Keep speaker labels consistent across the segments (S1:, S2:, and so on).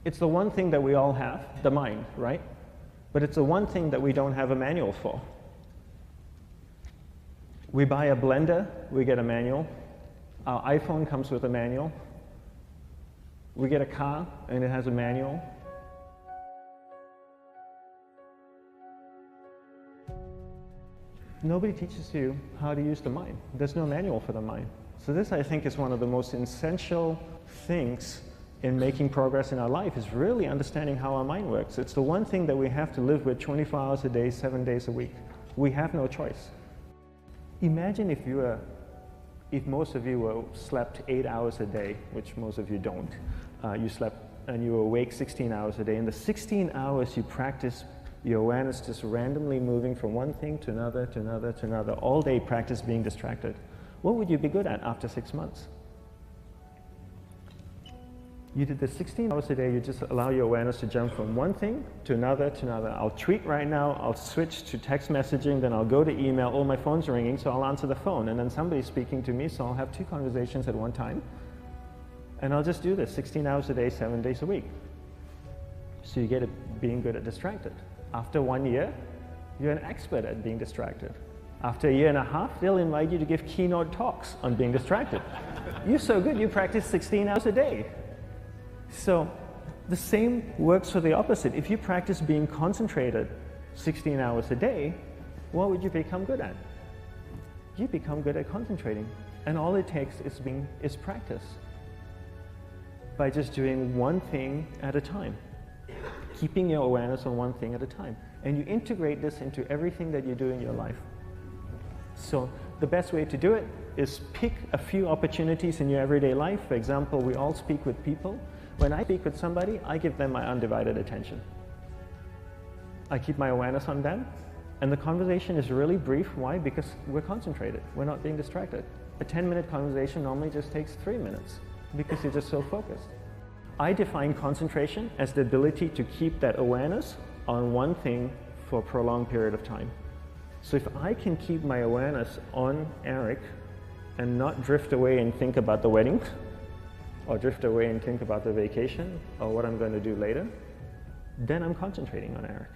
S1: It's the one thing that we all have, the mind, right? But it's the one thing that we don't have a manual for. We buy a blender, we get a manual. Our iPhone comes with a manual. We get a car and it has a manual. Nobody teaches you how to use the mind. There's no manual for the mind. So this, I think, is one of the most essential things in making progress in our life, is really understanding how our mind works. It's the one thing that we have to live with 24 hours a day, 7 days a week. We have no choice. Imagine if most of you slept 8 hours a day, which most of you don't. You slept and you were awake 16 hours a day. In the 16 hours you practice your awareness just randomly moving from one thing to another, to another, to another, all day practice being distracted. What would you be good at after 6 months? You did this 16 hours a day, you just allow your awareness to jump from one thing to another, to another. I'll tweet right now, I'll switch to text messaging, then I'll go to email, oh, my phone's ringing, so I'll answer the phone, and then somebody's speaking to me, so I'll have 2 conversations at one time. And I'll just do this 16 hours a day, 7 days a week. So you get it being good at distracted. After 1 year, you're an expert at being distracted. After a year and a half, they'll invite you to give keynote talks on being distracted. You're so good, you practice 16 hours a day. So the same works for the opposite. If you practice being concentrated 16 hours a day, what would you become good at? You become good at concentrating. And all it takes is practice. By just doing one thing at a time. Keeping your awareness on one thing at a time. And you integrate this into everything that you do in your life. So the best way to do it is pick a few opportunities in your everyday life. For example, we all speak with people. When I speak with somebody, I give them my undivided attention. I keep my awareness on them, and the conversation is really brief. Why? Because we're concentrated. We're not being distracted. A 10-minute conversation normally just takes 3 minutes because you're just so focused. I define concentration as the ability to keep that awareness on one thing for a prolonged period of time. So if I can keep my awareness on Eric and not drift away and think about the wedding, or drift away and think about the vacation, or what I'm going to do later, then I'm concentrating on Eric.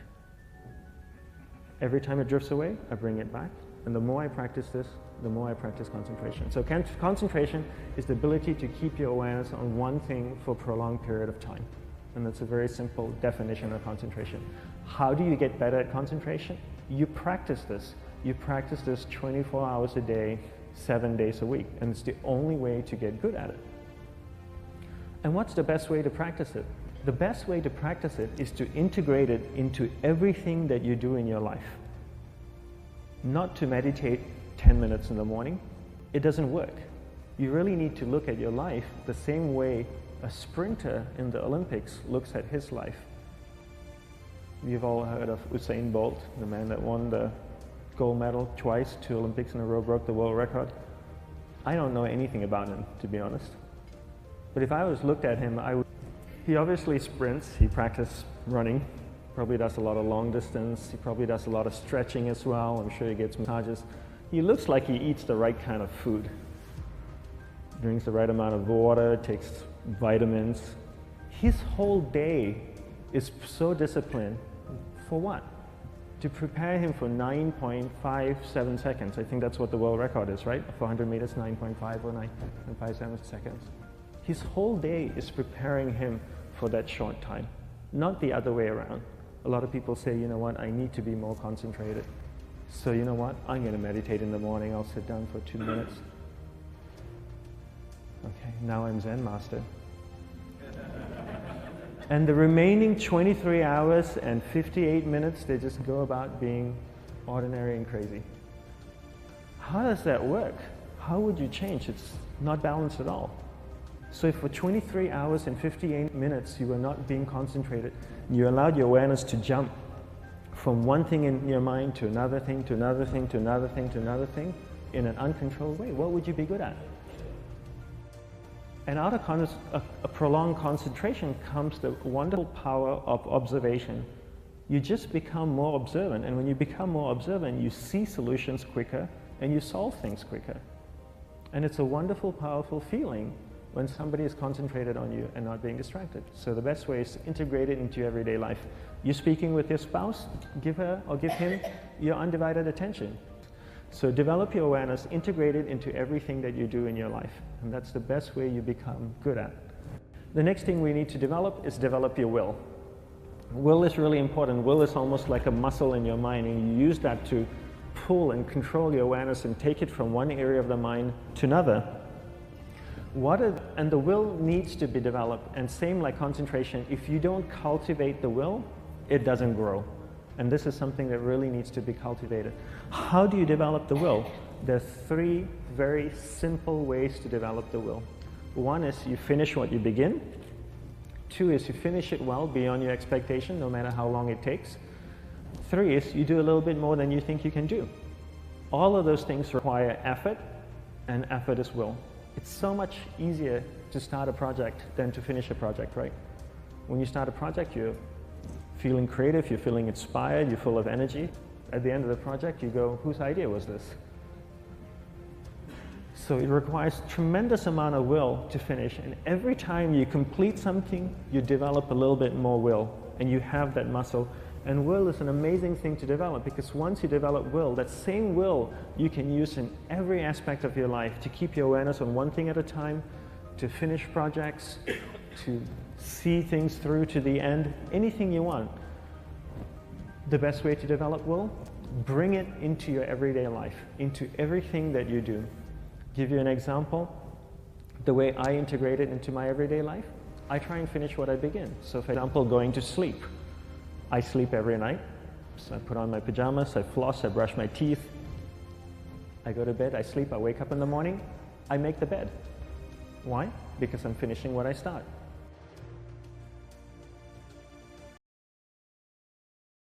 S1: Every time it drifts away, I bring it back. And the more I practice this, the more I practice concentration. So concentration is the ability to keep your awareness on one thing for a prolonged period of time. And that's a very simple definition of concentration. How do you get better at concentration? You practice this. You practice this 24 hours a day, 7 days a week. And it's the only way to get good at it. And what's the best way to practice it? The best way to practice it is to integrate it into everything that you do in your life. Not to meditate 10 minutes in the morning. It doesn't work. You really need to look at your life the same way a sprinter in the Olympics looks at his life. You've all heard of Usain Bolt, the man that won the gold medal twice, 2 Olympics in a row, broke the world record. I don't know anything about him, to be honest. But if I was looked at him, he obviously sprints, he practices running, probably does a lot of long distance, he probably does a lot of stretching as well, I'm sure he gets massages. He looks like he eats the right kind of food. Drinks the right amount of water, takes vitamins. His whole day is so disciplined. For what? To prepare him for 9.57 seconds. I think that's what the world record is, right? For 100 meters, 9.5 or 9.57 seconds. His whole day is preparing him for that short time, not the other way around. A lot of people say, you know what, I need to be more concentrated. So you know what, I'm going to meditate in the morning, I'll sit down for 2 minutes. Okay, now I'm Zen master. And the remaining 23 hours and 58 minutes, they just go about being ordinary and crazy. How does that work? How would you change? It's not balanced at all. So if for 23 hours and 58 minutes you were not being concentrated, you allowed your awareness to jump from one thing in your mind to another thing, to another thing, to another thing, to another thing, in an uncontrolled way, what would you be good at? And out of a prolonged concentration comes the wonderful power of observation. You just become more observant, and when you become more observant, you see solutions quicker and you solve things quicker. And it's a wonderful, powerful feeling when somebody is concentrated on you and not being distracted. So the best way is to integrate it into your everyday life. You're speaking with your spouse, give her or give him your undivided attention. So develop your awareness, integrate it into everything that you do in your life. And that's the best way you become good at. The next thing we need to develop is develop your will. Will is really important. Will is almost like a muscle in your mind, and you use that to pull and control your awareness and take it from one area of the mind to another. And the will needs to be developed, and same like concentration, if you don't cultivate the will, it doesn't grow. And this is something that really needs to be cultivated. How do you develop the will? There are 3 very simple ways to develop the will. 1 is you finish what you begin. 2 is you finish it well beyond your expectation, no matter how long it takes. 3 is you do a little bit more than you think you can do. All of those things require effort, and effort is will. It's so much easier to start a project than to finish a project, right? When you start a project, you're feeling creative, you're feeling inspired, you're full of energy. At the end of the project, you go, whose idea was this? So it requires tremendous amount of will to finish, and every time you complete something, you develop a little bit more will, and you have that muscle. And will is an amazing thing to develop, because once you develop will, that same will you can use in every aspect of your life to keep your awareness on one thing at a time, to finish projects, to see things through to the end, anything you want. The best way to develop will? Bring it into your everyday life, into everything that you do. Give you an example. The way I integrate it into my everyday life, I try and finish what I begin. So for example, going to sleep. I sleep every night. So I put on my pajamas, I floss, I brush my teeth. I go to bed, I sleep, I wake up in the morning, I make the bed. Why? Because I'm finishing what I start.